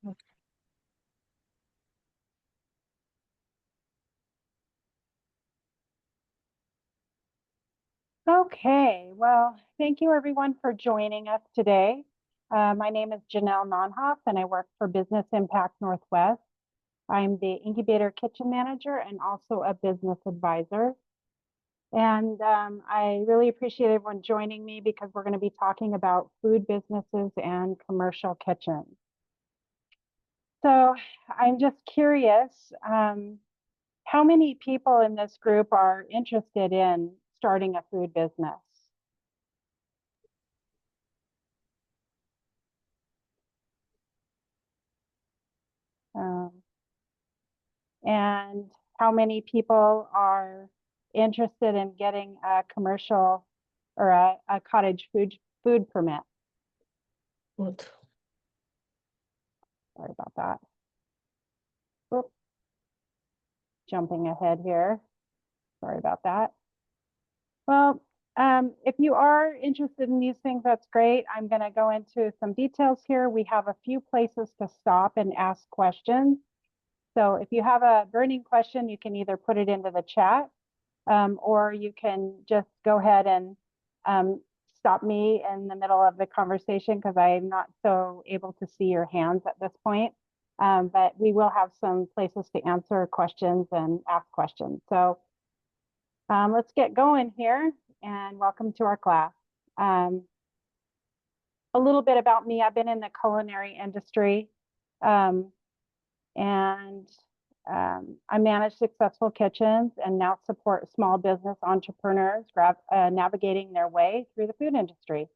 Okay, well, thank you everyone for joining us today. My name is Janelle Nonhoff and I work for Business Impact Northwest. I'm the incubator kitchen manager and also a business advisor. And I really appreciate everyone joining me because we're going to be talking about food businesses and commercial kitchens. So I'm just curious, how many people in this group are interested in starting a food business? Um, and how many people are interested in getting a commercial or a cottage food permit? What? Sorry about that. Oops. Jumping ahead here. Sorry about that. Well, if you are interested in these things, that's great. I'm going to go into some details here. We have a few places to stop and ask questions. So if you have a burning question, you can either put it into the chat or you can just go ahead and stop me in the middle of the conversation because I'm not so able to see your hands at this point. But we will have some places to answer questions and ask questions. So let's get going here and welcome to our class. A little bit about me, I've been in the culinary industry and I manage successful kitchens and now support small business entrepreneurs navigating their way through the food industry.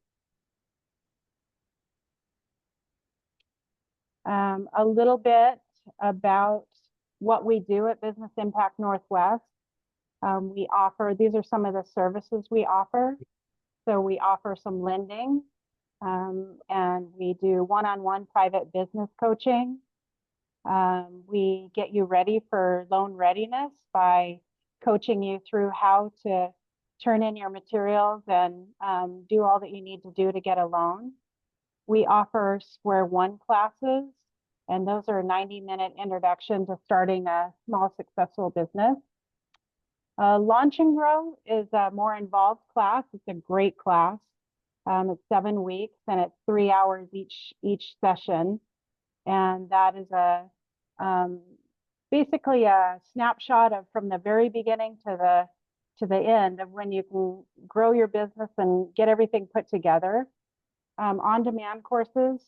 A little bit about what we do at Business Impact Northwest. We offer, these are some of the services we offer. So we offer some lending and we do one-on-one private business coaching. We get you ready for loan readiness by coaching you through how to turn in your materials and do all that you need to do to get a loan. We offer Square One classes, and those are a 90-minute introduction to starting a small successful business. Launch and Grow is a more involved class. It's a great class. It's 7 weeks and it's 3 hours each session. And that is a basically a snapshot of from the very beginning to the end of when you can grow your business and get everything put together. On-demand courses,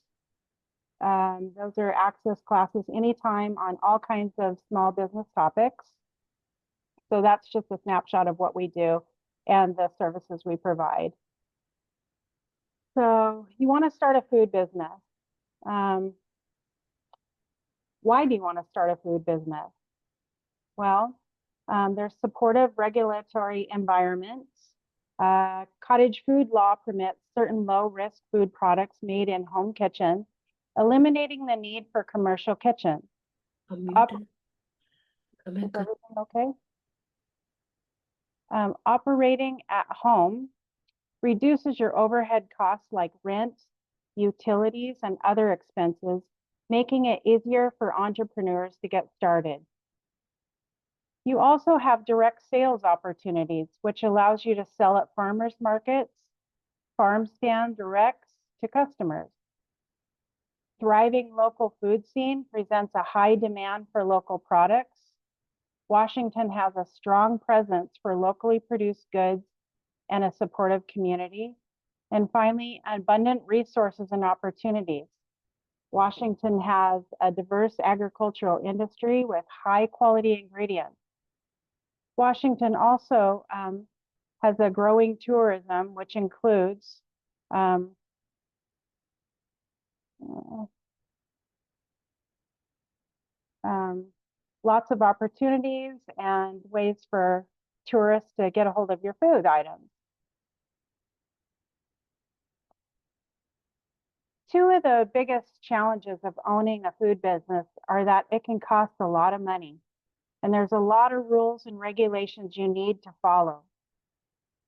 those are access classes anytime on all kinds of small business topics. So that's just a snapshot of what we do and the services we provide. So you want to start a food business. Why do you want to start a food business? Well, there's supportive regulatory environments. Cottage food law permits certain low-risk food products made in home kitchens, eliminating the need for commercial kitchens. Is everything okay? Operating at home reduces your overhead costs like rent, utilities, and other expenses, making it easier for entrepreneurs to get started. You also have direct sales opportunities, which allows you to sell at farmers markets, farm stand directs to customers. Thriving local food scene presents a high demand for local products. Washington has a strong presence for locally produced goods and a supportive community. And finally, abundant resources and opportunities. Washington has a diverse agricultural industry with high quality ingredients. Washington also has a growing tourism, which includes lots of opportunities and ways for tourists to get a hold of your food items. Two of the biggest challenges of owning a food business are that it can cost a lot of money, and there's a lot of rules and regulations you need to follow.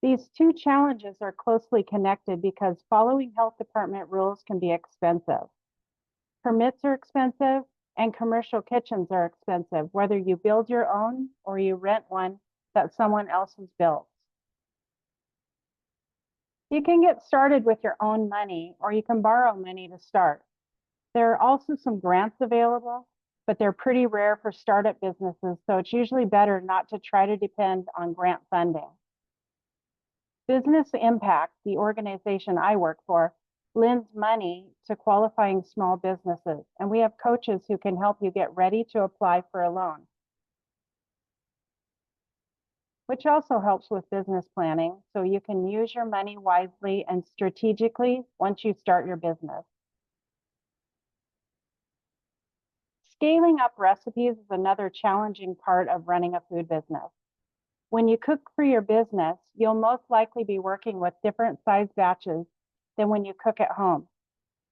These two challenges are closely connected because following health department rules can be expensive. Permits are expensive and commercial kitchens are expensive, whether you build your own or you rent one that someone else has built. You can get started with your own money or you can borrow money to start. There are also some grants available, but they're pretty rare for startup businesses, so it's usually better not to try to depend on grant funding. Business Impact, the organization I work for, lends money to qualifying small businesses, and we have coaches who can help you get ready to apply for a loan, which also helps with business planning, so you can use your money wisely and strategically once you start your business. Scaling up recipes is another challenging part of running a food business. When you cook for your business, you'll most likely be working with different size batches than when you cook at home.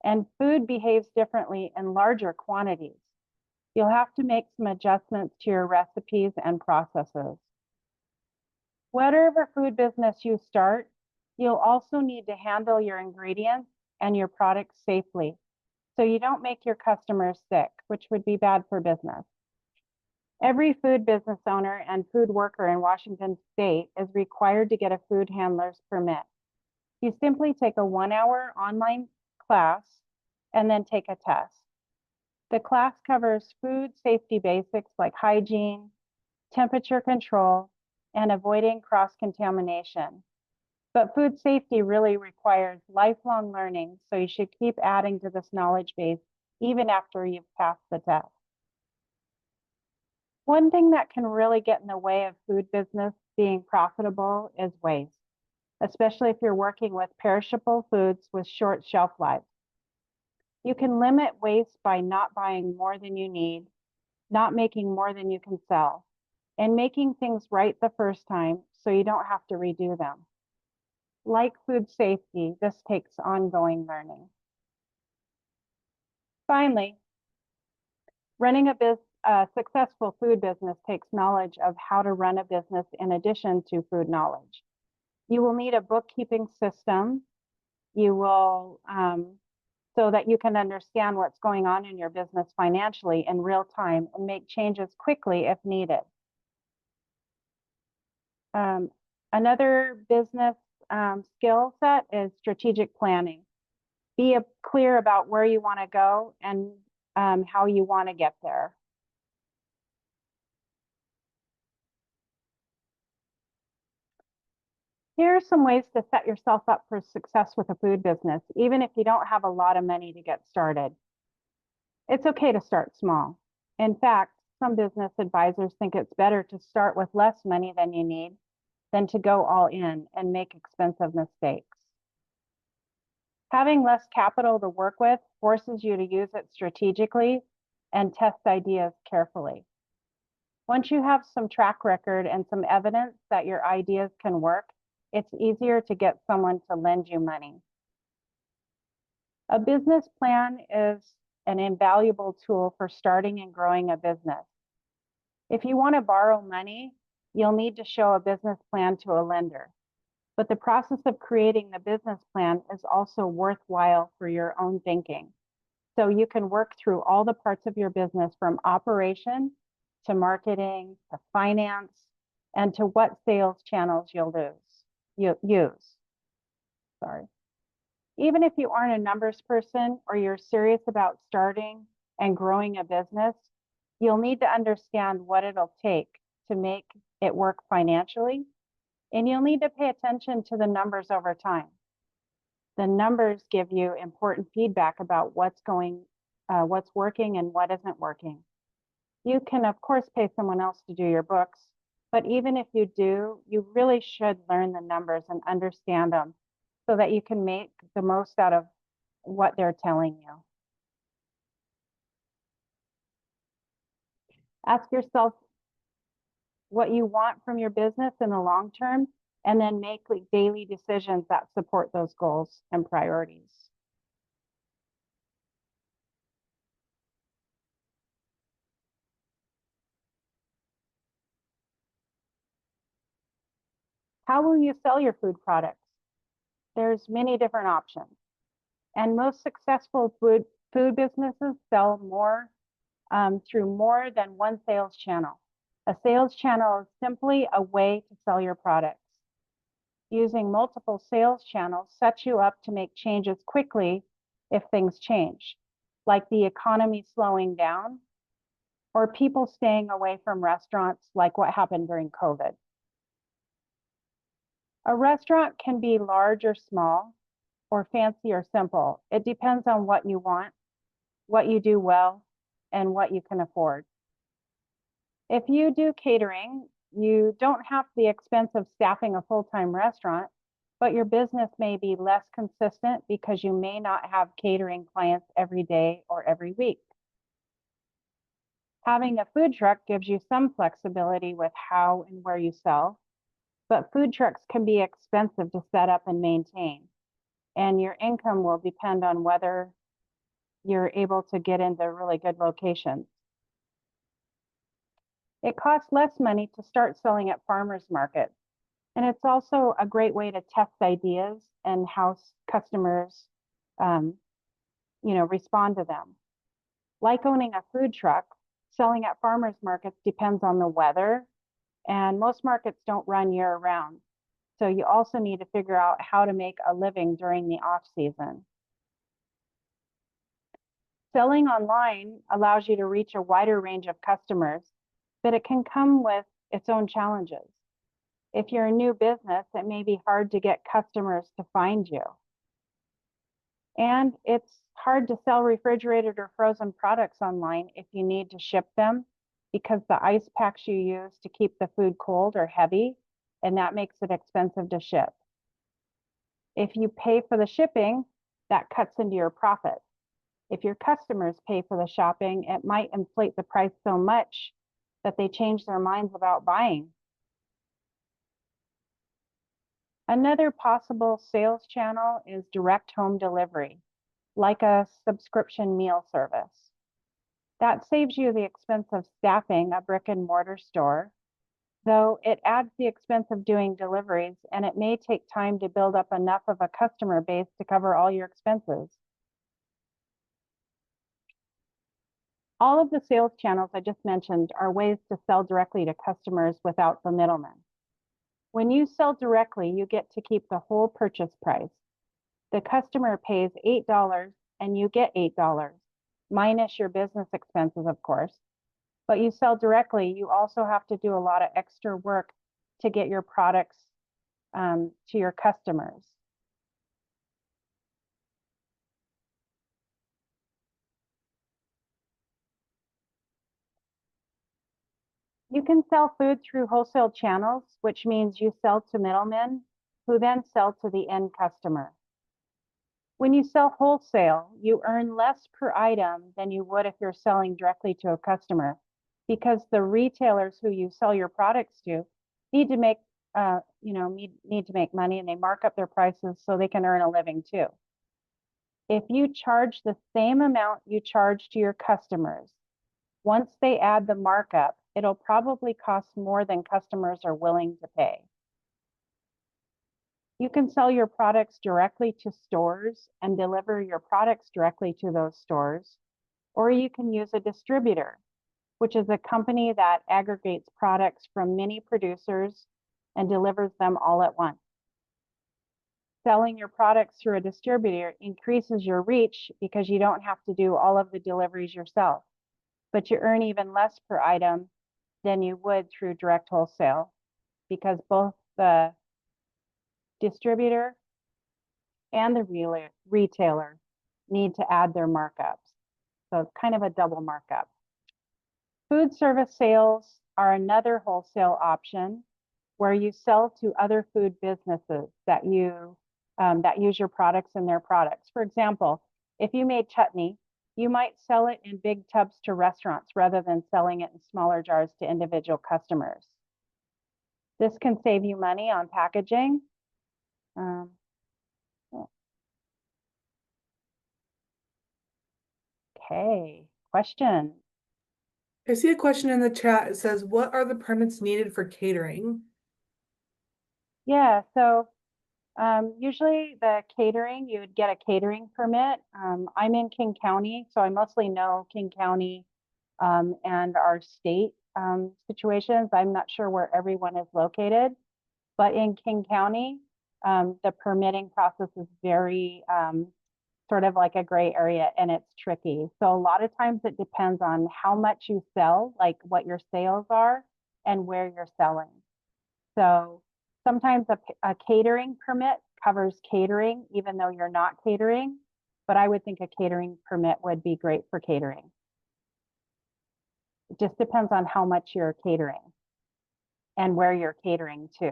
And food behaves differently in larger quantities. You'll have to make some adjustments to your recipes and processes. Whatever food business you start, you'll also need to handle your ingredients and your products safely, so you don't make your customers sick, which would be bad for business. Every food business owner and food worker in Washington State is required to get a food handler's permit. You simply take a 1-hour online class and then take a test. The class covers food safety basics like hygiene, temperature control, and avoiding cross-contamination. But food safety really requires lifelong learning, so you should keep adding to this knowledge base even after you've passed the test. One thing that can really get in the way of food business being profitable is waste, especially if you're working with perishable foods with short shelf lives. You can limit waste by not buying more than you need, not making more than you can sell, and making things right the first time so you don't have to redo them. Like food safety, this takes ongoing learning. Finally, running a successful food business takes knowledge of how to run a business in addition to food knowledge. You will need a bookkeeping system. You will, so that you can understand what's going on in your business financially in real time and make changes quickly if needed. Another business skill set is strategic planning. Be clear about where you want to go and how you want to get there. Here are some ways to set yourself up for success with a food business, even if you don't have a lot of money to get started. It's okay to start small. In fact, some business advisors think it's better to start with less money than you need than to go all in and make expensive mistakes. Having less capital to work with forces you to use it strategically and test ideas carefully. Once you have some track record and some evidence that your ideas can work, it's easier to get someone to lend you money. A business plan is an invaluable tool for starting and growing a business. If you want to borrow money, you'll need to show a business plan to a lender. But the process of creating the business plan is also worthwhile for your own thinking. So you can work through all the parts of your business from operation to marketing to finance and to what sales channels you'll use. Sorry. Even if you aren't a numbers person or you're serious about starting and growing a business, you'll need to understand what it'll take to make it work financially, and you'll need to pay attention to the numbers over time. The numbers give you important feedback about what's working and what isn't working. You can, of course, pay someone else to do your books, but even if you do, you really should learn the numbers and understand them so that you can make the most out of what they're telling you. Ask yourself what you want from your business in the long term, and then make daily decisions that support those goals and priorities. How will you sell your food products? There's many different options. And most successful food Food businesses sell more through more than one sales channel. A sales channel is simply a way to sell your products. Using multiple sales channels sets you up to make changes quickly if things change, like the economy slowing down or people staying away from restaurants, like what happened during COVID. A restaurant can be large or small, or fancy or simple. It depends on what you want, what you do well, and what you can afford. If you do catering, you don't have the expense of staffing a full-time restaurant, but your business may be less consistent because you may not have catering clients every day or every week. Having a food truck gives you some flexibility with how and where you sell, but food trucks can be expensive to set up and maintain, and your income will depend on whether you're able to get into really good locations. It costs less money to start selling at farmers markets, and it's also a great way to test ideas and how customers, respond to them. Like owning a food truck, selling at farmers markets depends on the weather, and most markets don't run year round. So you also need to figure out how to make a living during the off season. Selling online allows you to reach a wider range of customers, but it can come with its own challenges. If you're a new business, it may be hard to get customers to find you. And it's hard to sell refrigerated or frozen products online if you need to ship them, because the ice packs you use to keep the food cold are heavy, and that makes it expensive to ship. If you pay for the shipping, that cuts into your profit. If your customers pay for the shopping, it might inflate the price so much that they change their minds about buying. Another possible sales channel is direct home delivery, like a subscription meal service. That saves you the expense of staffing a brick and mortar store, though it adds the expense of doing deliveries, and it may take time to build up enough of a customer base to cover all your expenses. All of the sales channels I just mentioned are ways to sell directly to customers without the middleman. When you sell directly, you get to keep the whole purchase price. The customer pays $8 and you get $8, minus your business expenses, of course. But you sell directly, you also have to do a lot of extra work to get your products to your customers. You can sell food through wholesale channels, which means you sell to middlemen who then sell to the end customer. When you sell wholesale, you earn less per item than you would if you're selling directly to a customer, because the retailers who you sell your products to need to make need to make money, and they mark up their prices so they can earn a living too. If you charge the same amount you charge to your customers, once they add the markup, it'll probably cost more than customers are willing to pay. You can sell your products directly to stores and deliver your products directly to those stores, or you can use a distributor, which is a company that aggregates products from many producers and delivers them all at once. Selling your products through a distributor increases your reach because you don't have to do all of the deliveries yourself, but you earn even less per item than you would through direct wholesale, because both the distributor and the retailer need to add their markups. So it's kind of a double markup. Food service sales are another wholesale option where you sell to other food businesses that use your products and their products. For example, if you made chutney, you might sell it in big tubs to restaurants rather than selling it in smaller jars to individual customers. This can save you money on packaging. Okay, question. I see a question in the chat. It says, what are the permits needed for catering? Yeah, so Usually the catering, you would get a catering permit. I'm in King County, so I mostly know King County and our state situations. I'm not sure where everyone is located, but in King County, the permitting process is very sort of like a gray area and it's tricky. So a lot of times it depends on how much you sell, like what your sales are and where you're selling. So sometimes a catering permit covers catering, even though you're not catering. But I would think a catering permit would be great for catering. It just depends on how much you're catering and where you're catering to.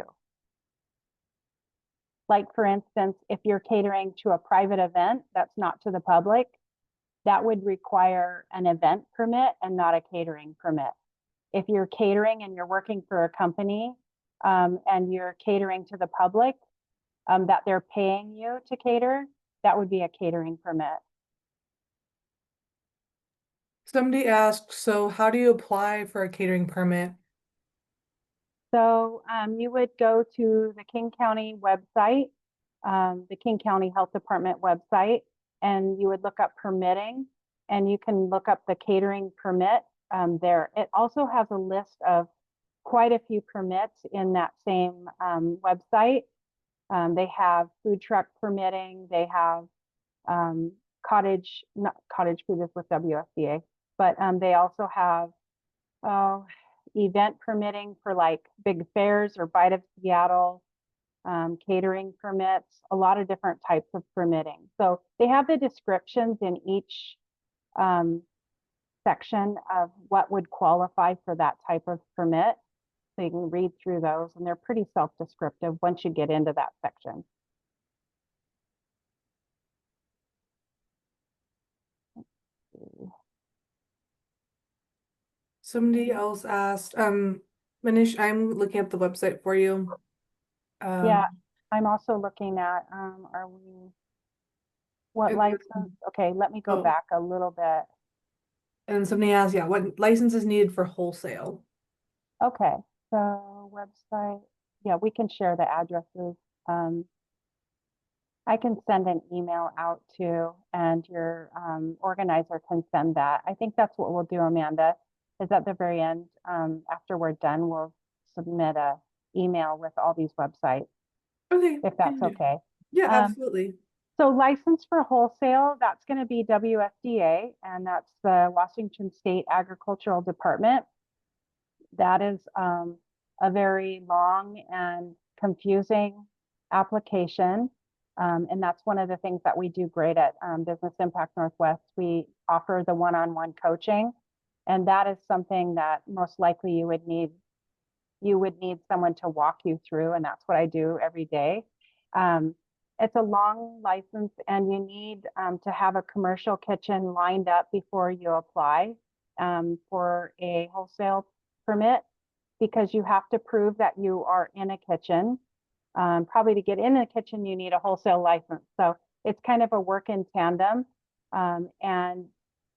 Like for instance, if you're catering to a private event that's not to the public, that would require an event permit and not a catering permit. If you're catering and you're working for a company and you're catering to the public that they're paying you to cater, that would be a catering permit. Somebody asked, so how do you apply for a catering permit? So you would go to the King County website, the King County Health Department website, and you would look up permitting, and you can look up the catering permit there. It also has a list of quite a few permits in that same website. They have food truck permitting, they have not cottage food is with WSDA, but they also have event permitting for like big fairs or Bite of Seattle, catering permits, a lot of different types of permitting. So they have the descriptions in each section of what would qualify for that type of permit. So you can read through those and they're pretty self-descriptive once you get into that section. Somebody else asked, Manish, I'm looking up the website for you. Yeah, I'm also looking at, what And- license? Okay, let me go Oh. back a little bit. And somebody asked, yeah, what license is needed for wholesale? Okay, so website, yeah, we can share the addresses. I can send an email out to, and your organizer can send that. I think that's what we'll do, Amanda, is at the very end, after we're done, we'll submit a email with all these websites, Okay. if that's okay. Yeah, Um, absolutely. So license for wholesale, that's going to be WSDA, and that's the Washington State Agricultural Department. That is a very long and confusing application. And that's one of the things that we do great at Business Impact Northwest. We offer the one-on-one coaching, and that is something that most likely you would need someone to walk you through, and that's what I do every day. It's a long license, and you need to have a commercial kitchen lined up before you apply for a wholesale permit, because you have to prove that you are in a kitchen. Probably to get in a kitchen, you need a wholesale license. So it's kind of a work in tandem. And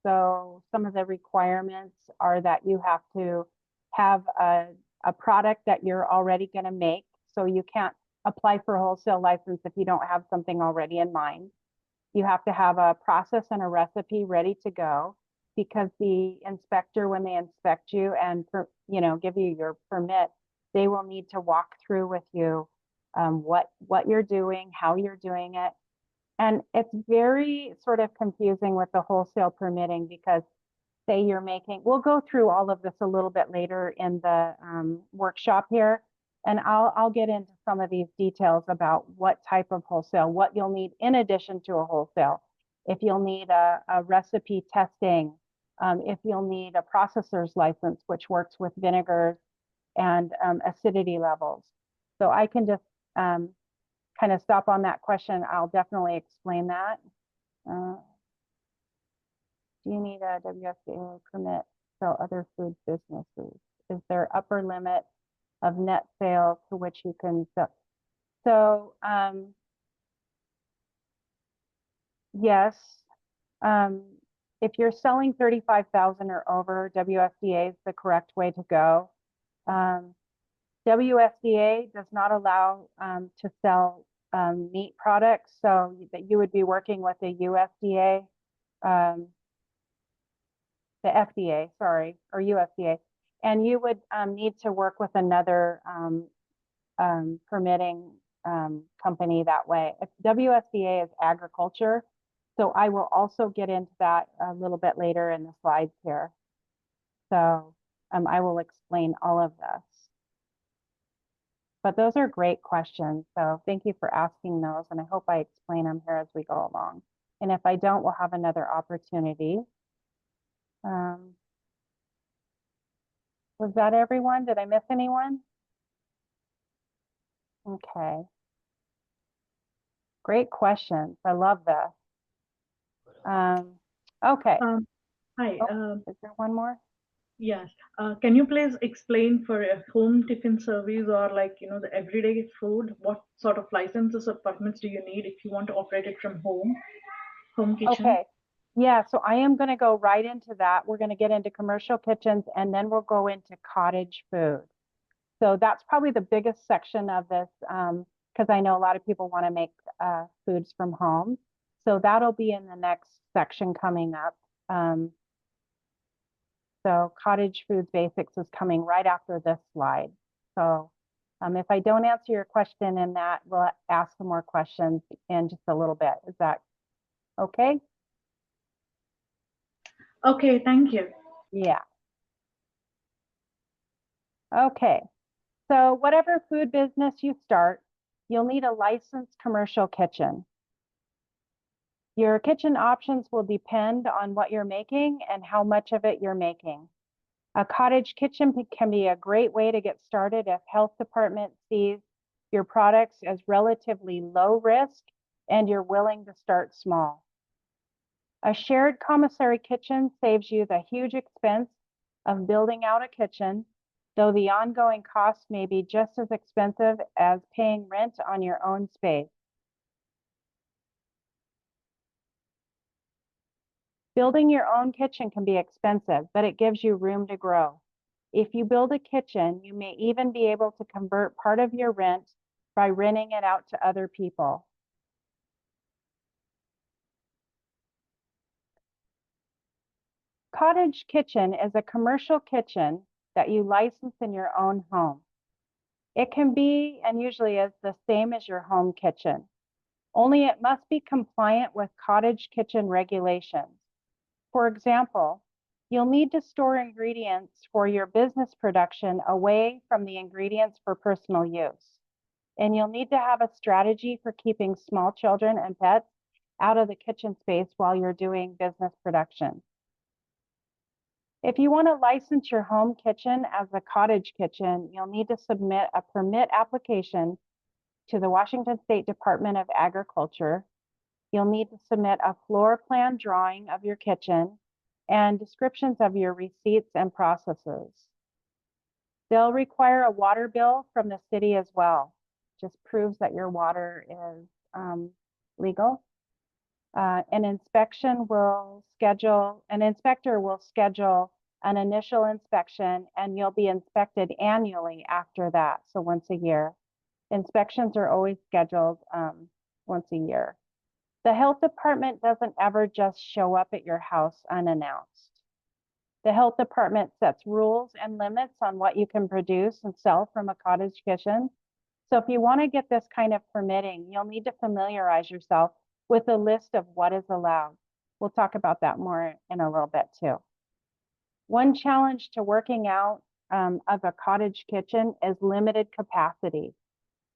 so some of the requirements are that you have to have a product that you're already going to make. So you can't apply for a wholesale license if you don't have something already in mind. You have to have a process and a recipe ready to go, because the inspector, when they inspect you and give you your permit, they will need to walk through with you what you're doing, how you're doing it. And it's very sort of confusing with the wholesale permitting, because say you're making, we'll go through all of this a little bit later in the workshop here. And I'll get into some of these details about what type of wholesale, what you'll need in addition to a wholesale. If you'll need a recipe testing, if you'll need a processor's license, which works with vinegars and acidity levels. So I can just kind of stop on that question. I'll definitely explain that. Do you need a WSDA permit to sell other food businesses? Is there upper limit of net sales to which you can sell? So yes, if you're selling 35,000 or over, WSDA is the correct way to go. WSDA does not allow to sell meat products, so that you would be working with the USDA, the FDA, sorry, or USDA, and you would need to work with another permitting company that way. WSDA is agriculture, so I will also get into that a little bit later in the slides here. So I will explain all of this. But those are great questions, so thank you for asking those, and I hope I explain them here as we go along. And if I don't, we'll have another opportunity. Was that everyone? Did I miss anyone? Okay. Great questions. I love this. Okay. Hi, Is there one more? yes. Can you please explain for a home tiffin service or like, the everyday food, what sort of licenses or permits do you need if you want to operate it from home kitchen? Okay. Yeah, so I am going to go right into that. We're going to get into commercial kitchens and then we'll go into cottage food. So that's probably the biggest section of this because I know a lot of people want to make foods from home. So that'll be in the next section coming up. So cottage foods basics is coming right after this slide. So if I don't answer your question in that, we'll ask some more questions in just a little bit. Is that okay? Okay, thank you. Yeah. Okay. So whatever food business you start, you'll need a licensed commercial kitchen. Your kitchen options will depend on what you're making and how much of it you're making. A cottage kitchen can be a great way to get started if health department sees your products as relatively low risk and you're willing to start small. A shared commissary kitchen saves you the huge expense of building out a kitchen, though the ongoing cost may be just as expensive as paying rent on your own space. Building your own kitchen can be expensive, but it gives you room to grow. If you build a kitchen, you may even be able to convert part of your rent by renting it out to other people. Cottage kitchen is a commercial kitchen that you license in your own home. It can be, and usually is, the same as your home kitchen, only it must be compliant with cottage kitchen regulations. For example, you'll need to store ingredients for your business production away from the ingredients for personal use. And you'll need to have a strategy for keeping small children and pets out of the kitchen space while you're doing business production. If you want to license your home kitchen as a cottage kitchen, you'll need to submit a permit application to the Washington State Department of Agriculture. You'll need to submit a floor plan drawing of your kitchen and descriptions of your receipts and processes. They'll require a water bill from the city as well. Just proves that your water is legal. An inspector will schedule an initial inspection and you'll be inspected annually after that, so once a year. Inspections are always scheduled once a year. The health department doesn't ever just show up at your house unannounced. The health department sets rules and limits on what you can produce and sell from a cottage kitchen. So if you want to get this kind of permitting, you'll need to familiarize yourself with a list of what is allowed. We'll talk about that more in a little bit too. One challenge to working out of a cottage kitchen is limited capacity.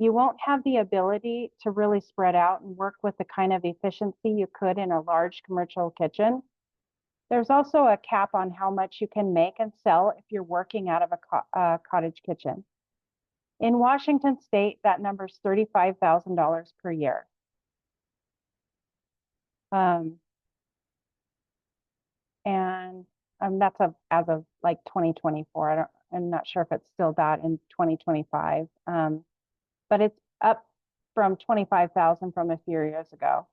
You won't have the ability to really spread out and work with the kind of efficiency you could in a large commercial kitchen. There's also a cap on how much you can make and sell if you're working out of a cottage kitchen. In Washington State, that number is $35,000 per year. And that's as of like 2024. I'm not sure if it's still that in 2025. But it's up from 25,000 from a few years ago.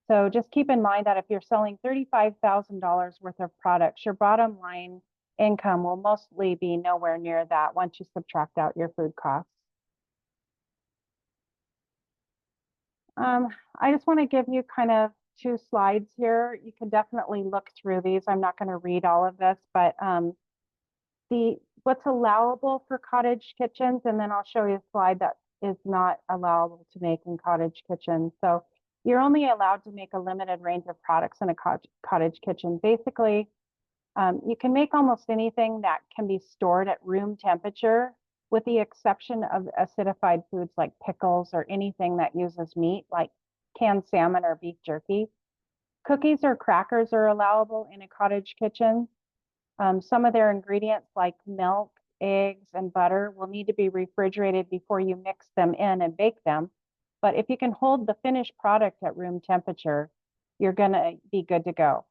So just keep in mind that if you're selling $35,000 worth of products, your bottom line income will mostly be nowhere near that once you subtract out your food costs. I just want to give you kind of two slides here. You can definitely look through these. I'm not going to read all of this, but what's allowable for cottage kitchens, and then I'll show you a slide that is not allowable to make in cottage kitchens. So you're only allowed to make a limited range of products in a cottage kitchen. Basically, you can make almost anything that can be stored at room temperature, with the exception of acidified foods like pickles or anything that uses meat, like canned salmon or beef jerky. Cookies or crackers are allowable in a cottage kitchen. Some of their ingredients like milk, eggs, and butter will need to be refrigerated before you mix them in and bake them. But if you can hold the finished product at room temperature, you're gonna be good to go.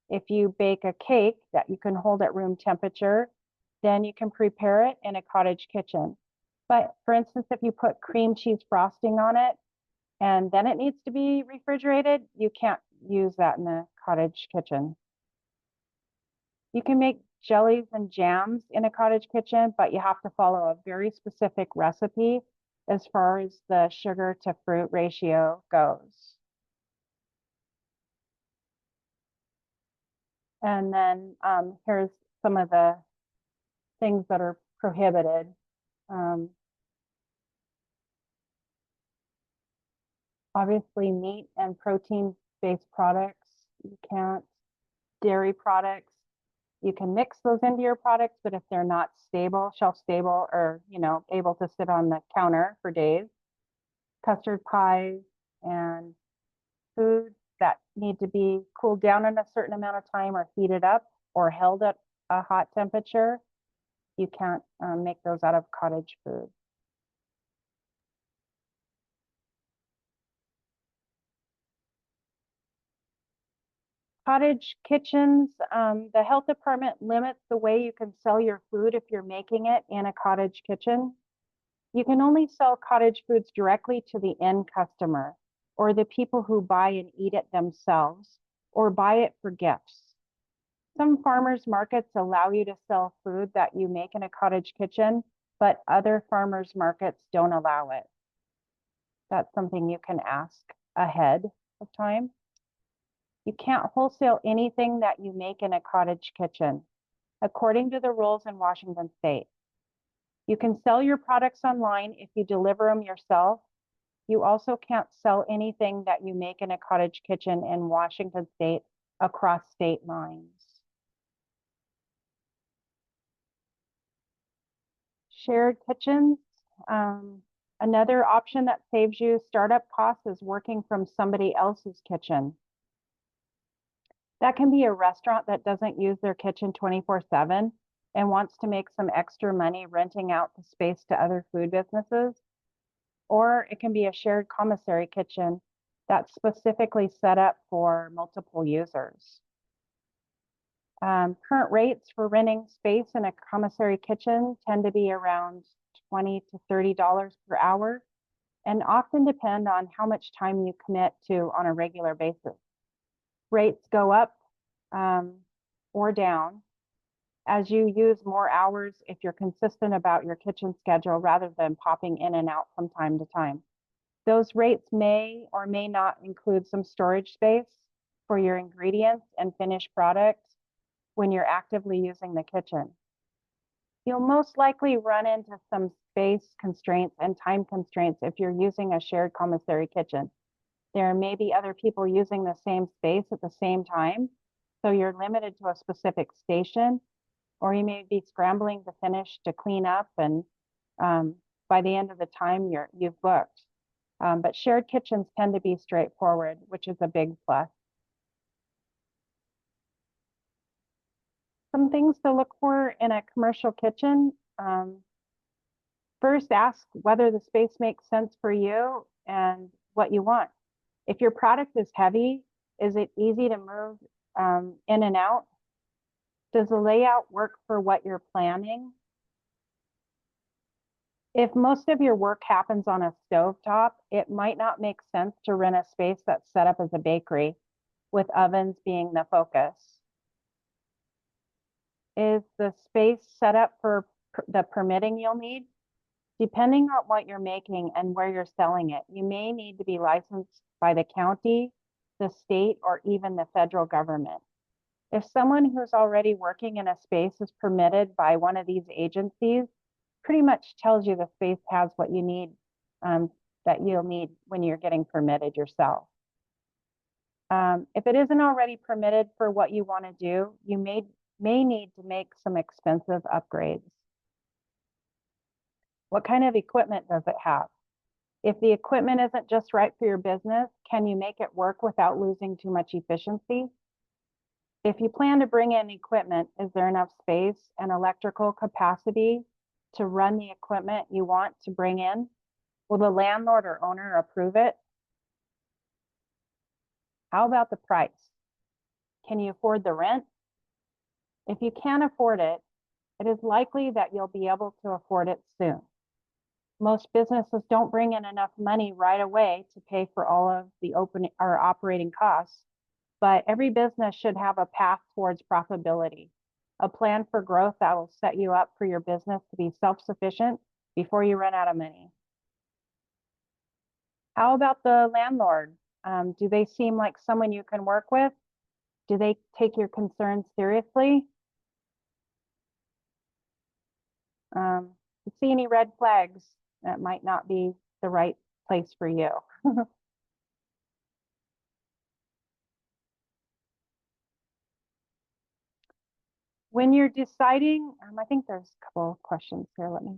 If you bake a cake that you can hold at room temperature, then you can prepare it in a cottage kitchen. But for instance, if you put cream cheese frosting on it and then it needs to be refrigerated, you can't use that in a cottage kitchen. You can make jellies and jams in a cottage kitchen, but you have to follow a very specific recipe as far as the sugar to fruit ratio goes. And then here's some of the things that are prohibited. Obviously, meat and protein-based products, you can't. Dairy products, you can mix those into your products, but if they're not stable, shelf stable, or able to sit on the counter for days. Custard pies and foods that need to be cooled down in a certain amount of time or heated up or held at a hot temperature, you can't make those out of cottage food. Cottage kitchens, the health department limits the way you can sell your food if you're making it in a cottage kitchen. You can only sell cottage foods directly to the end customer or the people who buy and eat it themselves or buy it for gifts. Some farmers markets allow you to sell food that you make in a cottage kitchen, but other farmers markets don't allow it. That's something you can ask ahead of time. You can't wholesale anything that you make in a cottage kitchen, according to the rules in Washington State. You can sell your products online if you deliver them yourself. You also can't sell anything that you make in a cottage kitchen in Washington State across state lines. Shared kitchens. Another option that saves you startup costs is working from somebody else's kitchen. That can be a restaurant that doesn't use their kitchen 24/7 and wants to make some extra money renting out the space to other food businesses. Or it can be a shared commissary kitchen that's specifically set up for multiple users. Current rates for renting space in a commissary kitchen tend to be around $20 to $30 per hour and often depend on how much time you commit to on a regular basis. Rates go up or down as you use more hours if you're consistent about your kitchen schedule rather than popping in and out from time to time. Those rates may or may not include some storage space for your ingredients and finished products when you're actively using the kitchen. You'll most likely run into some space constraints and time constraints if you're using a shared commissary kitchen. There may be other people using the same space at the same time, so you're limited to a specific station, or you may be scrambling to finish to clean up, and by the end of the time you've booked. But shared kitchens tend to be straightforward, which is a big plus. Some things to look for in a commercial kitchen. First, ask whether the space makes sense for you and what you want. If your product is heavy, is it easy to move in and out? Does the layout work for what you're planning? If most of your work happens on a stovetop, it might not make sense to rent a space that's set up as a bakery, with ovens being the focus. Is the space set up for the permitting you'll need? Depending on what you're making and where you're selling it, you may need to be licensed by the county, the state, or even the federal government. If someone who's already working in a space is permitted by one of these agencies, pretty much tells you the space has what you need, that you'll need when you're getting permitted yourself. If it isn't already permitted for what you want to do, you may need to make some expensive upgrades. What kind of equipment does it have? If the equipment isn't just right for your business, can you make it work without losing too much efficiency? If you plan to bring in equipment, is there enough space and electrical capacity to run the equipment you want to bring in? Will the landlord or owner approve it? How about the price? Can you afford the rent? If you can't afford it, it is likely that you'll be able to afford it soon. Most businesses don't bring in enough money right away to pay for all of the operating costs, but every business should have a path towards profitability, a plan for growth that will set you up for your business to be self-sufficient before you run out of money. How about the landlord? Do they seem like someone you can work with? Do they take your concerns seriously? You see any red flags, that might not be the right place for you. When you're deciding, I think there's a couple of questions here. Let me.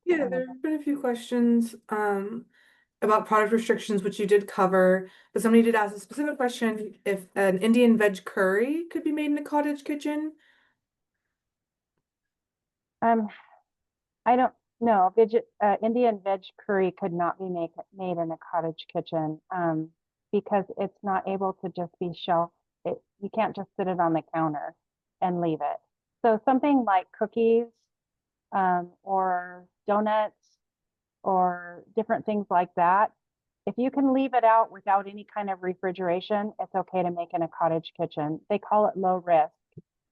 Yeah, there have been a few questions about product restrictions, which you did cover, but somebody did ask a specific question if an Indian veg curry could be made in a cottage kitchen. I don't know. Indian veg curry could not be made in a cottage kitchen because it's not able to just be shelf. You can't just sit it on the counter and leave it. So something like cookies or donuts or different things like that, if you can leave it out without any kind of refrigeration, it's okay to make in a cottage kitchen. They call it low risk,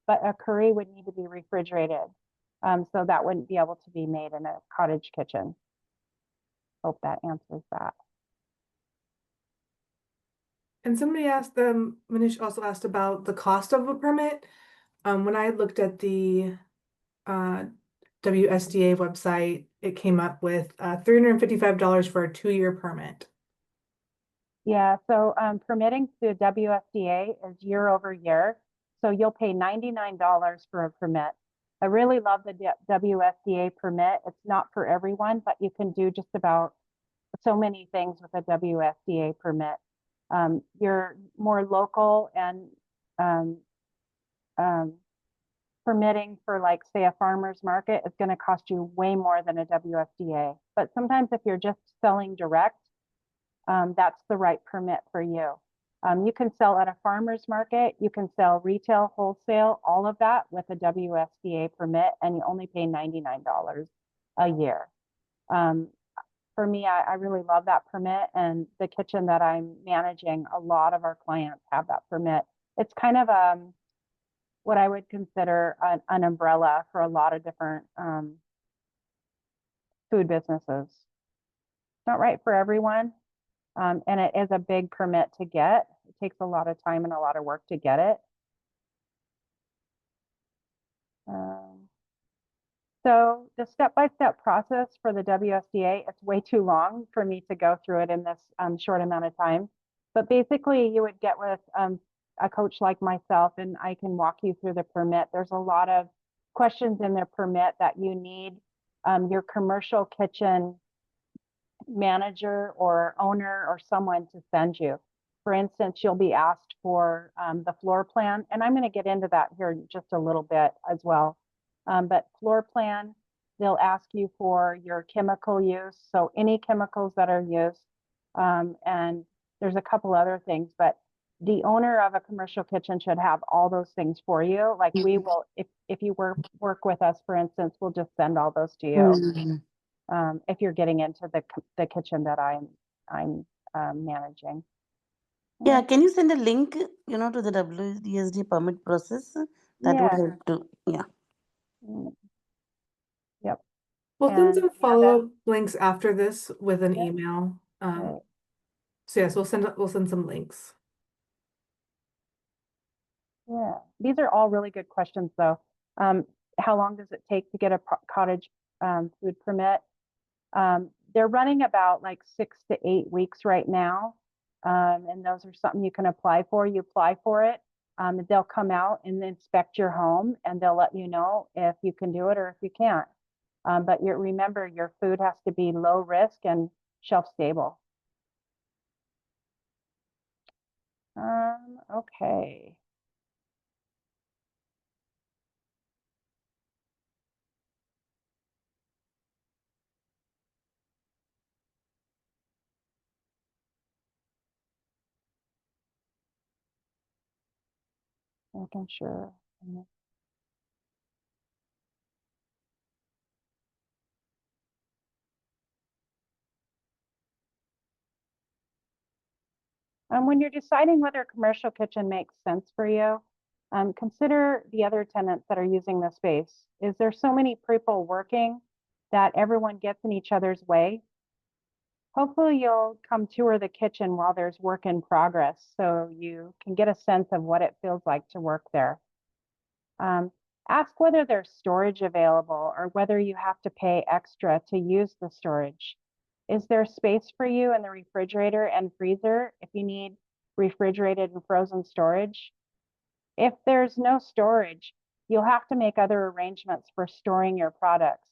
but a curry would need to be refrigerated. So that wouldn't be able to be made in a cottage kitchen. Hope that answers that. And somebody asked them, Manish also asked about the cost of a permit. When I looked at the WSDA website, it came up with $355 for a 2-year permit. Yeah, so permitting through WSDA is year over year. So you'll pay $99 for a permit. I really love the WSDA permit. It's not for everyone, but you can do just about so many things with a WSDA permit. You're more local and permitting for, like, say, a farmer's market is going to cost you way more than a WSDA. But sometimes if you're just selling direct, that's the right permit for you. You can sell at a farmer's market, you can sell retail, wholesale, all of that with a WSDA permit, and you only pay $99 a year. For me, I really love that permit, and the kitchen that I'm managing, a lot of our clients have that permit. It's kind of what I would consider an umbrella for a lot of different food businesses. It's not right for everyone. And it is a big permit to get. It takes a lot of time and a lot of work to get it. So the step-by-step process for the WSDA, it's way too long for me to go through it in this short amount of time. But basically, you would get with a coach like myself, and I can walk you through the permit. There's a lot of questions in their permit that you need your commercial kitchen manager or owner or someone to send you. For instance, you'll be asked for the floor plan, and I'm going to get into that here in just a little bit as well. But floor plan, they'll ask you for your chemical use, so any chemicals that are used, and there's a couple other things, but the owner of a commercial kitchen should have all those things for you. Like we will, if you work with us, for instance, we'll just send all those to you. If you're getting into the kitchen that I'm managing. Yeah, can you send a link, to the WSDA permit process? That would Yeah. help too. Yeah. Yep. We'll send And some yeah, follow-up links after this with an Yep. email. Right. So yes, we'll send some links. Yeah, these are all really good questions, though. How long does it take to get a cottage food permit? They're running about like 6 to 8 weeks right now. And those are something you can apply for. You apply for it, they'll come out and inspect your home, and they'll let you know if you can do it or if you can't. But remember, your food has to be low risk and shelf stable. Okay. Making sure. When you're deciding whether a commercial kitchen makes sense for you, consider the other tenants that are using the space. Is there so many people working that everyone gets in each other's way? Hopefully you'll come tour the kitchen while there's work in progress so you can get a sense of what it feels like to work there. Ask whether there's storage available or whether you have to pay extra to use the storage. Is there space for you in the refrigerator and freezer if you need refrigerated and frozen storage? If there's no storage, you'll have to make other arrangements for storing your products,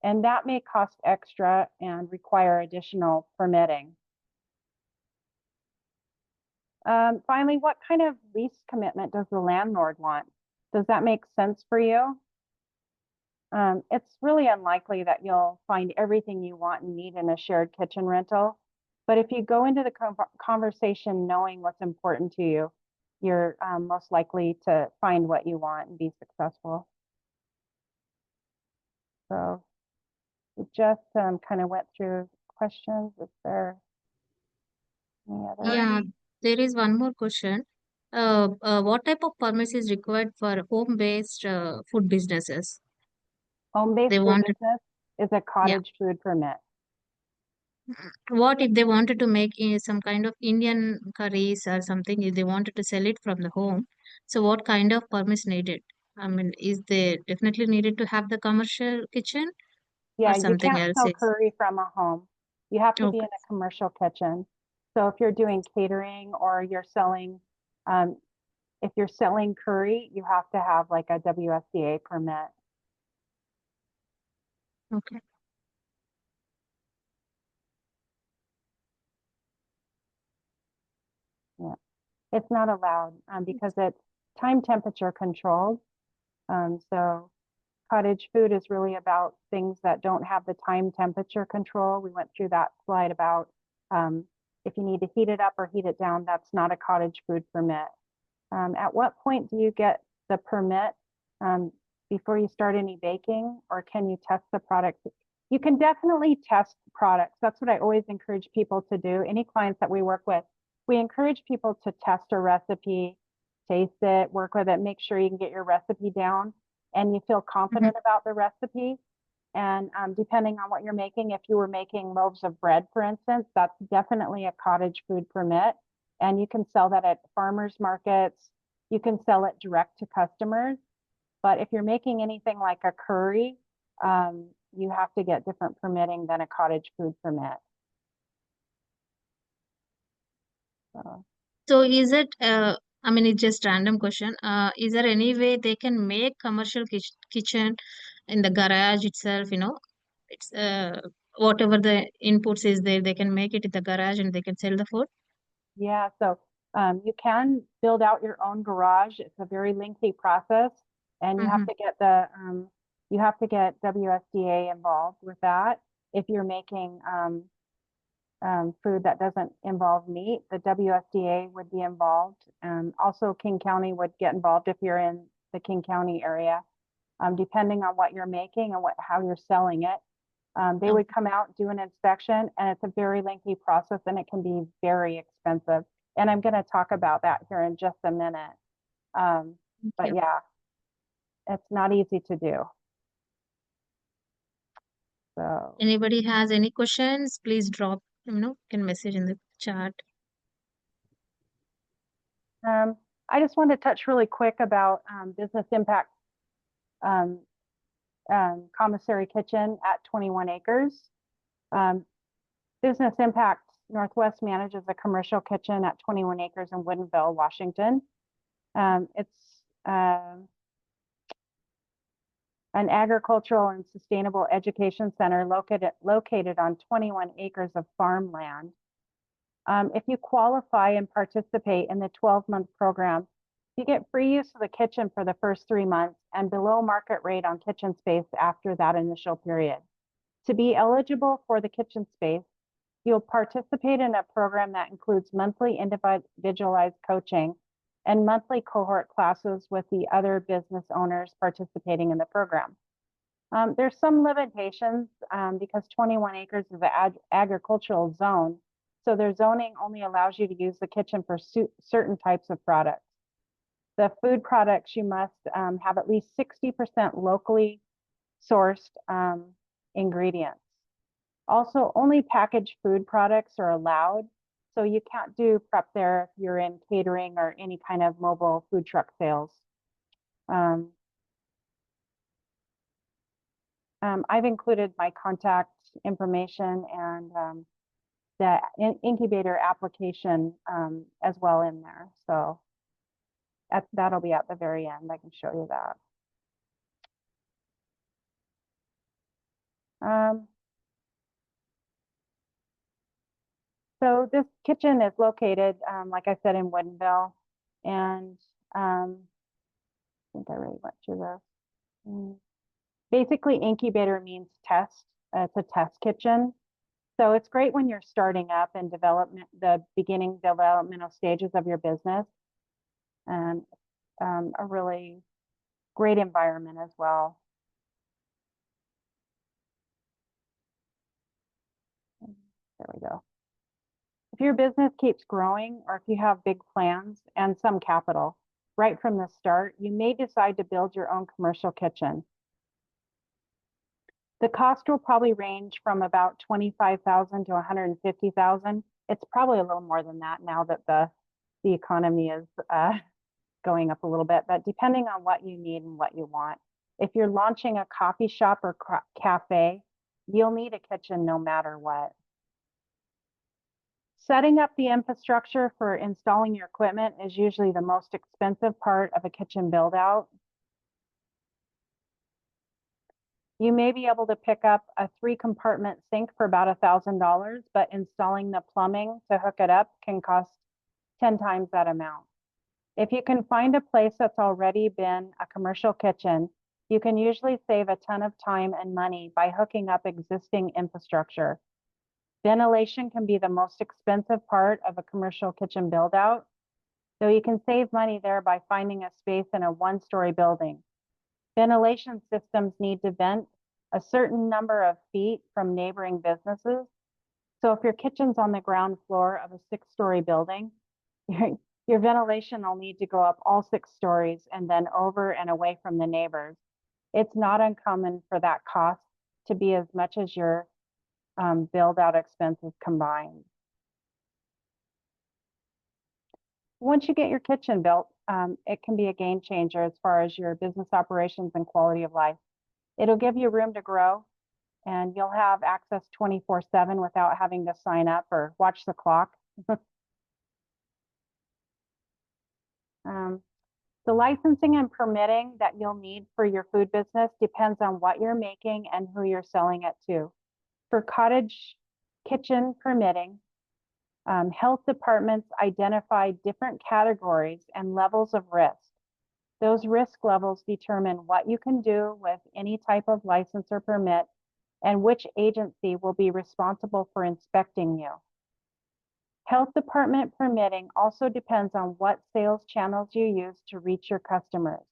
and that may cost extra and require additional permitting. Finally, what kind of lease commitment does the landlord want? Does that make sense for you? It's really unlikely that you'll find everything you want and need in a shared kitchen rental. But if you go into the conversation knowing what's important to you, you're most likely to find what you want and be successful. So we just kind of went through questions. Is there any other? Yeah, there is one more question. What type of permits is required for home-based food businesses? Home-based They food wanted, business is a cottage food permit. what if they wanted to make some kind of Indian curries or something, if they wanted to sell it from the home? So what kind of permits needed? I mean, is they definitely needed to have the commercial kitchen Yeah, or you something can't else? sell curry from a home. You have to be in Okay. a commercial kitchen. So if you're doing catering or you're selling, if you're selling curry, you have to have like a WSDA permit. Okay. Yeah, it's not allowed because it's time temperature controlled. So cottage food is really about things that don't have the time temperature control. We went through that slide about if you need to heat it up or heat it down, that's not a cottage food permit. At what point do you get the permit before you start any baking, or can you test the product? You can definitely test products. That's what I always encourage people to do. Any clients that we work with, we encourage people to test a recipe, taste it, work with it, make sure you can get your recipe down and you feel confident about the recipe. And depending on what you're making, if you were making loaves of bread, for instance, that's definitely a cottage food permit. And you can sell that at farmers markets. You can sell it direct to customers. But if you're making anything like a curry, you have to get different permitting than a cottage food permit. So is it, I mean, it's just random question. Is there any way they can make commercial kitchen in the garage itself, it's whatever the inputs is there, they can make it in the garage and they can sell the food? Yeah, so you can build out your own garage. It's a very lengthy process, and you have to get WSDA involved with that. If you're making food that doesn't involve meat, the WSDA would be involved. Also, King County would get involved if you're in the King County area, depending on what you're making and how you're selling it. They would come out, do an inspection, and it's a very lengthy process and it can be very expensive. And I'm going to talk about that here in just a minute. But Yeah. yeah, it's not easy to do. So, Anybody has any questions, please drop, can message in the chat. I just want to touch really quick about business impact commissary kitchen at 21 acres. Business Impact Northwest manages a commercial kitchen at 21 acres in Woodinville, Washington. It's an agricultural and sustainable education center located on 21 acres of farmland. If you qualify and participate in the 12-month program, you get free use of the kitchen for the first 3 months and below market rate on kitchen space after that initial period. To be eligible for the kitchen space, you'll participate in a program that includes monthly individualized coaching and monthly cohort classes with the other business owners participating in the program. There's some limitations because 21 acres is an agricultural zone, so their zoning only allows you to use the kitchen for certain types of products. The food products, you must have at least 60% locally sourced ingredients. Also, only packaged food products are allowed, so you can't do prep there if you're in catering or any kind of mobile food truck sales. I've included my contact information and the incubator application as well in there. So that'll be at the very end. I can show you that. So this kitchen is located, like I said, in Woodinville, and I think I already went through this. Basically, incubator means test. It's a test kitchen. So it's great when you're starting up and the beginning developmental stages of your business, and a really great environment as well. There we go. If your business keeps growing, or if you have big plans and some capital, right from the start, you may decide to build your own commercial kitchen. The cost will probably range from about $25,000 to $150,000. It's probably a little more than that now that the economy is going up a little bit, but depending on what you need and what you want. If you're launching a coffee shop or cafe, you'll need a kitchen no matter what. Setting up the infrastructure for installing your equipment is usually the most expensive part of a kitchen build out. You may be able to pick up a 3-compartment sink for about $1,000, but installing the plumbing to hook it up can cost 10 times that amount. If you can find a place that's already been a commercial kitchen, you can usually save a ton of time and money by hooking up existing infrastructure. Ventilation can be the most expensive part of a commercial kitchen build out, though you can save money there by finding a space in a 1-story building. Ventilation systems need to vent a certain number of feet from neighboring businesses. So if your kitchen's on the ground floor of a 6-story building, your ventilation will need to go up all 6 stories and then over and away from the neighbors. It's not uncommon for that cost to be as much as your build out expenses combined. Once you get your kitchen built, it can be a game changer as far as your business operations and quality of life. It'll give you room to grow, and you'll have access 24/7 without having to sign up or watch the clock. The licensing and permitting that you'll need for your food business depends on what you're making and who you're selling it to. For cottage kitchen permitting, health departments identify different categories and levels of risk. Those risk levels determine what you can do with any type of license or permit and which agency will be responsible for inspecting you. Health department permitting also depends on what sales channels you use to reach your customers.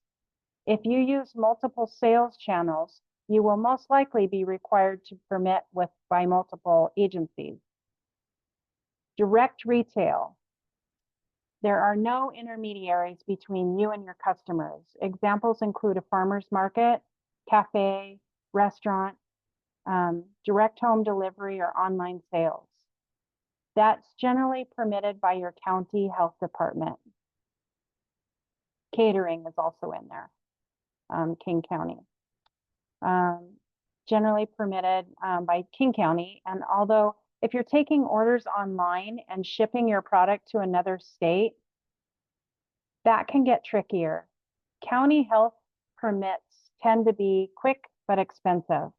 If you use multiple sales channels, you will most likely be required to permit by multiple agencies. Direct retail. There are no intermediaries between you and your customers. Examples include a farmer's market, cafe, restaurant, direct home delivery or online sales. That's generally permitted by your county health department. Catering is also in there, King County. Generally permitted by King County. And although if you're taking orders online and shipping your product to another state, that can get trickier. County health permits tend to be quick but expensive.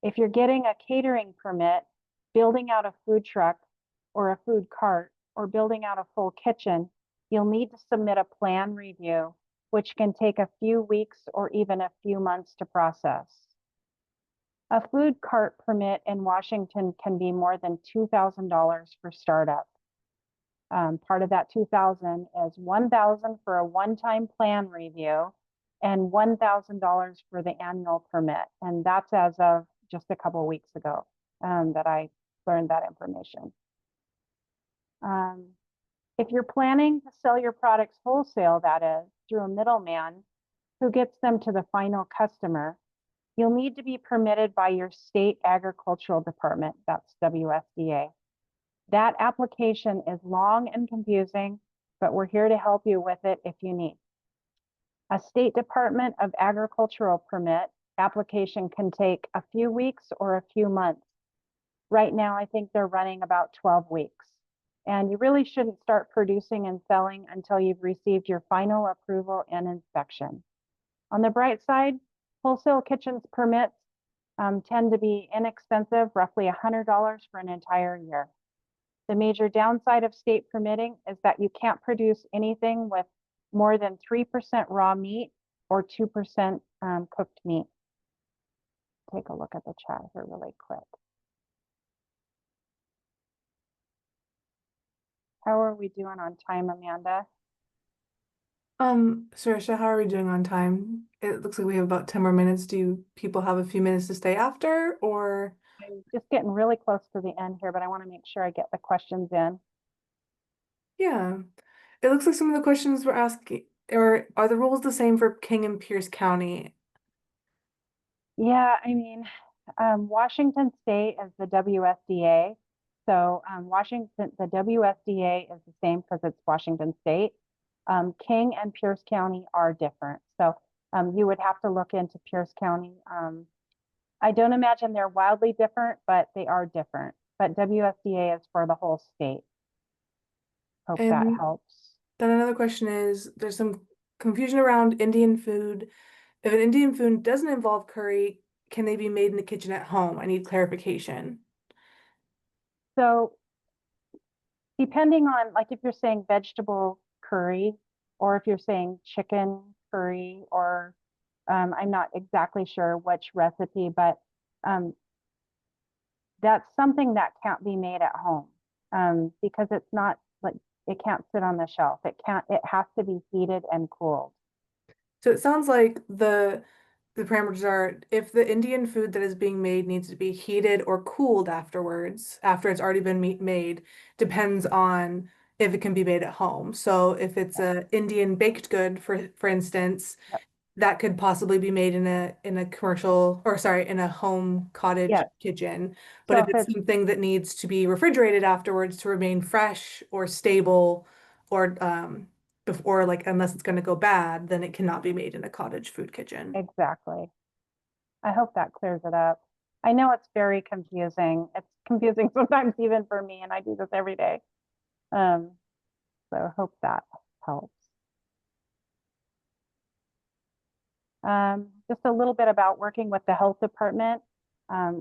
If you're getting a catering permit, building out a food truck or a food cart, or building out a full kitchen, you'll need to submit a plan review, which can take a few weeks or even a few months to process. A food cart permit in Washington can be more than $2,000 for startup. Part of that $2,000 is $1,000 for a one-time plan review and $1,000 for the annual permit. And that's as of just a couple of weeks ago that I learned that information. If you're planning to sell your products wholesale, that is, through a middleman who gets them to the final customer, you'll need to be permitted by your state agricultural department, that's WSDA. That application is long and confusing, but we're here to help you with it if you need. A State Department of Agricultural permit application can take a few weeks or a few months. Right now, I think they're running about 12 weeks. And you really shouldn't start producing and selling until you've received your final approval and inspection. On the bright side, wholesale kitchens permits tend to be inexpensive, roughly $100 for an entire year. The major downside of state permitting is that you can't produce anything with more than 3% raw meat or 2% cooked meat. Take a look at the chat here really quick. How are we doing on time, Amanda? Sarisha, how are we doing on time? It looks like we have about 10 more minutes. Do people have a few minutes to stay after, or? I'm just getting really close to the end here, but I want to make sure I get the questions in. Yeah, it looks like some of the questions we're asking, or are the rules the same for King and Pierce County? Yeah, I mean, Washington State is the WSDA. So the WSDA is the same because it's Washington State. King and Pierce County are different. So you would have to look into Pierce County. I don't imagine they're wildly different, but they are different. But WSDA is for the whole state. Hope that And helps. then another question is, there's some confusion around Indian food. If an Indian food doesn't involve curry, can they be made in the kitchen at home? I need clarification. So depending on, like if you're saying vegetable curry, or if you're saying chicken curry, or I'm not exactly sure which recipe, but that's something that can't be made at home because it's not like, it can't sit on the shelf. It has to be heated and cooled. So it sounds like the parameters are, if the Indian food that is being made needs to be heated or cooled afterwards, after it's already been made, depends on if it can be made at home. So if it's a Indian baked good, for instance, Yep. that could possibly be made in a commercial, or sorry, in a home cottage Yes. kitchen. But So if it's something that needs to be refrigerated afterwards to remain fresh or stable, or before, like, unless it's going to go bad, then it cannot be made in a cottage food kitchen. exactly. I hope that clears it up. I know it's very confusing. It's confusing sometimes even for me, and I do this every day. So I hope that helps. Just a little bit about working with the health department.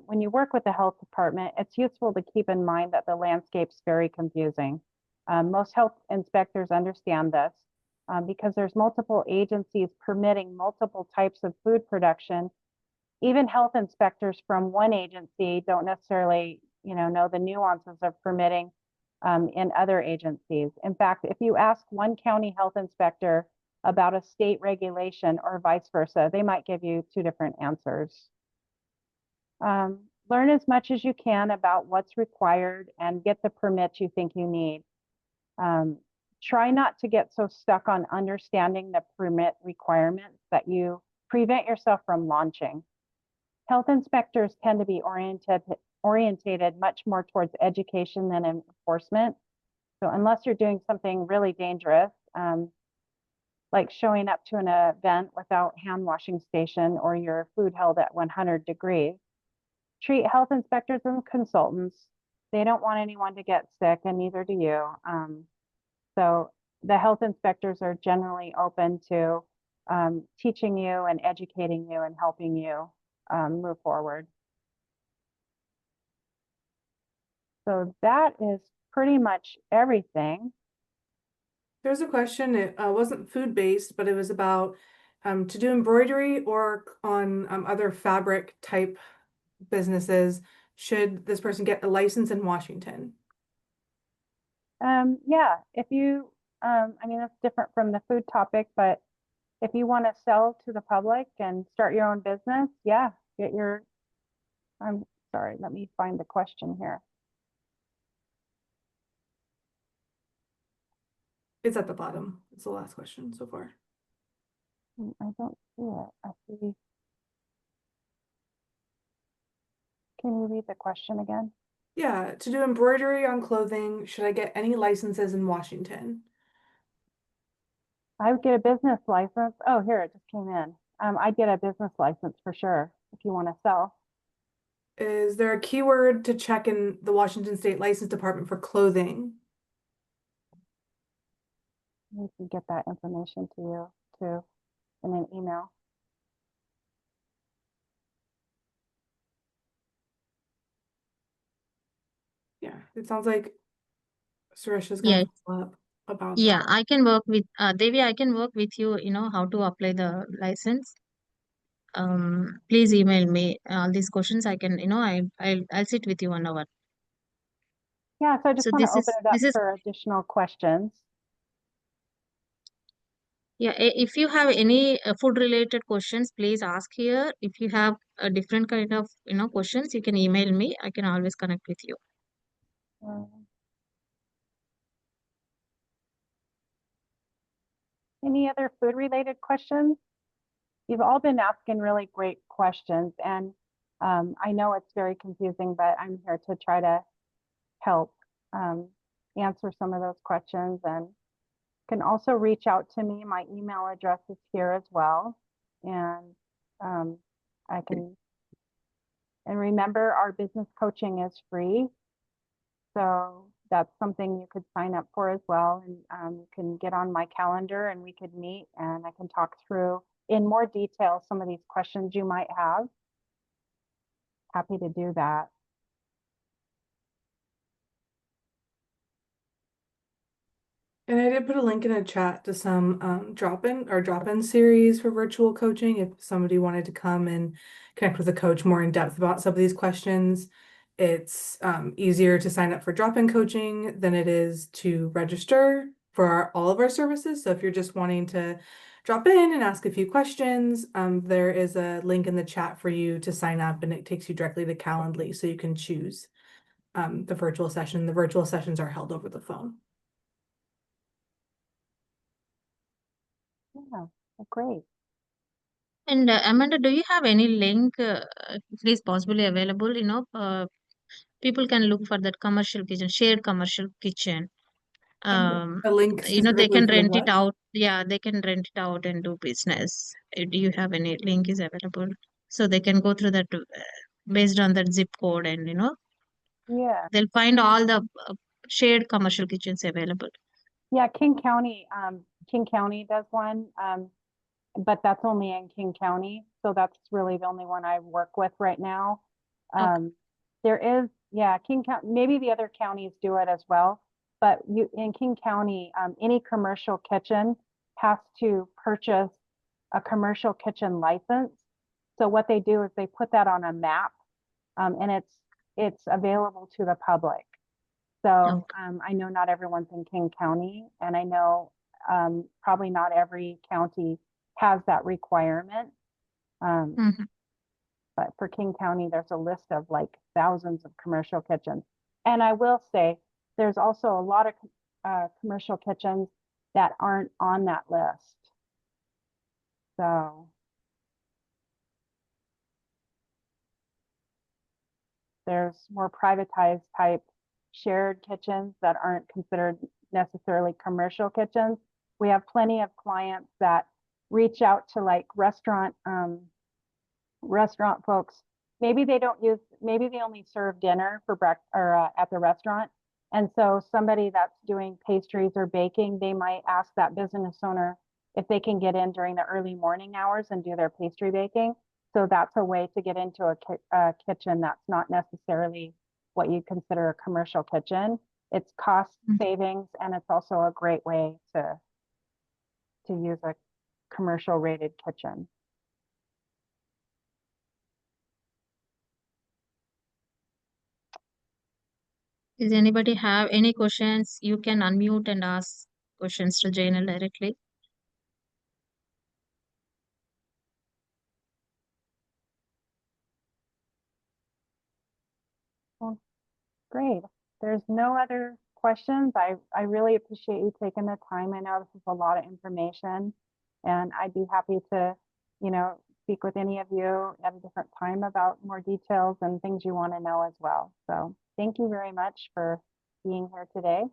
When you work with the health department, it's useful to keep in mind that the landscape's very confusing. Most health inspectors understand this because there's multiple agencies permitting multiple types of food production. Even health inspectors from one agency don't necessarily, know the nuances of permitting in other agencies. In fact, if you ask one county health inspector about a state regulation or vice versa, they might give you two different answers. Learn as much as you can about what's required and get the permits you think you need. Try not to get so stuck on understanding the permit requirements that you prevent yourself from launching. Health inspectors tend to be orientated much more towards education than enforcement. So unless you're doing something really dangerous, like showing up to an event without hand washing station or your food held at 100 degrees, treat health inspectors as consultants. They don't want anyone to get sick, and neither do you. So the health inspectors are generally open to teaching you and educating you and helping you move forward. So that is pretty much everything. There's a question, it wasn't food-based, but it was about to do embroidery or on other fabric type businesses, should this person get a license in Washington? Yeah, if you, I mean, that's different from the food topic, but if you want to sell to the public and start your own business, yeah, get your, I'm sorry, let me find the question here. It's at the bottom. It's the last question so far. I don't see it. I see. Can you read the question again? Yeah, to do embroidery on clothing, should I get any licenses in Washington? I would get a business license. Oh, here, it just came in. I'd get a business license for sure if you want to sell. Is there a keyword to check in the Washington State License Department for clothing? We can get that information to you too in an email. Yeah, it sounds like Suresha's Yeah, gonna follow up about yeah, that. I can work with Devi, I can work with you, how to apply the license. Please email me all these questions. I can, I'll sit with you 1 hour. Yeah, so I just So want to open it up for additional questions. yeah, if you have any food related questions, please ask here. If you have a different kind of, questions, you can email me. I can always connect with you. Any other food related questions? You've all been asking really great questions, and I know it's very confusing, but I'm here to try to help answer some of those questions, and can also reach out to me. My email address is here as well, and I can, and remember, our business coaching is free. So that's something you could sign up for as well. And you can get on my calendar and we could meet and I can talk through in more detail some of these questions you might have. Happy to do that. And I did put a link in a chat to some drop-in series for virtual coaching if somebody wanted to come and connect with a coach more in depth about some of these questions. It's easier to sign up for drop-in coaching than it is to register for all of our services. So if you're just wanting to drop in and ask a few questions, there is a link in the chat for you to sign up, and it takes you directly to Calendly so you can choose the virtual session. The virtual sessions are held over the phone. Yeah, great. And Amanda, do you have any link, if it is possibly available, people can look for that commercial kitchen, shared commercial kitchen. A link They specifically can for the rent it what? out. Yeah, they can rent it out and do business. Do you have any link is available? So they can go through that based on that zip code and, Yeah. they'll find all the shared commercial kitchens available. Yeah, King County does one, but that's only in King County. So that's really the only one I work with right now. Okay. There is, yeah, King County, maybe the other counties do it as well, but in King County, any commercial kitchen has to purchase a commercial kitchen license. So what they do is they put that on a map, and it's available to the public. So I know not everyone's in King County, and I know probably not every county has that requirement. But for King County, there's a list of like thousands of commercial kitchens. And I will say, there's also a lot of commercial kitchens that aren't on that list. So there's more privatized type shared kitchens that aren't considered necessarily commercial kitchens. We have plenty of clients that reach out to like restaurant folks. Maybe they only serve dinner for breakfast or at the restaurant. And so somebody that's doing pastries or baking, they might ask that business owner if they can get in during the early morning hours and do their pastry baking. So that's a way to get into a kitchen that's not necessarily what you consider a commercial kitchen. It's cost savings, and it's also a great way to use a commercial rated kitchen. Does anybody have any questions? You can unmute and ask questions to Jainal directly. Great. There's no other questions. I really appreciate you taking the time. I know this is a lot of information, and I'd be happy to, speak with any of you at a different time about more details and things you want to know as well. So thank you very much for being here today.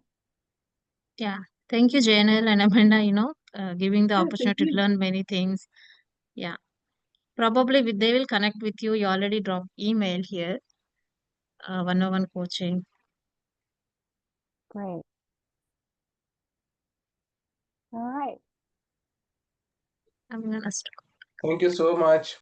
Yeah. Thank you, Jainal and Amanda, giving the Yeah, thank opportunity to you. learn many things. Yeah. Probably they will connect with you. You already dropped email here, one-on-one coaching. Great. All right. I'm gonna stop. Thank you so much.